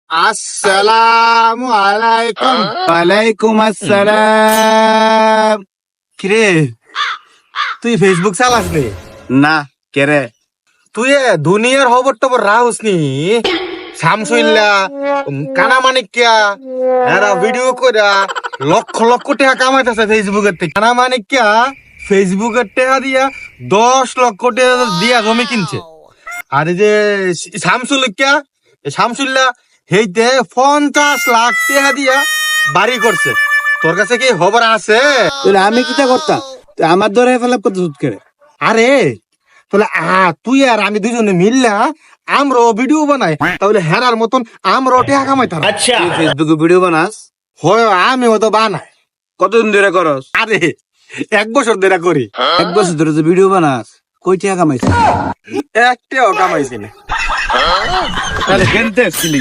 আসসালামু আলাইকুম। ওয়ালাইকুম আসসালাম। কিরে, তুই ফেসবুক চালাস নি? না কেরে? তুই দুনিয়ার খবর টবর রাহুস নি? শামসুল্লাহ, কানা মানিক্যা এরা ভিডিও কইরা লক্ষ লক্ষ টাকা কামাইতেছে ফেসবুকের থেকে। কানা মানিক্যা ফেসবুকের টাকা দিয়া 10 লক্ষ টাকা দিয়া জমি কিনছে। আর এই যে শামসুল্লাহ হেইতে 50 লাখ টাকা দিয়া বাড়ি করছে। তোর কাছে কি খবর আছে? তাহলে আমি কিটা করতাম? তুই আমার ধরে ফেলাপ করতে সুদ করে। আরে তাহলে তুই আর আমি দুজনে মিললা আমরাও ভিডিও বানাই, তাহলে হেরার মতন আমরাও টাকা কামাইতাম। তুই ফেসবুকে ভিডিও বানাস? হয়, আমিও তো বানাই। কতদিন ধরে করস? আরে 1 বছর ধরে করি। 1 বছর ধরে যে ভিডিও বানাস, কই টাকা কামাইছিস? একটাও কামাইছি না। তাহলে খেলতে এসছিলি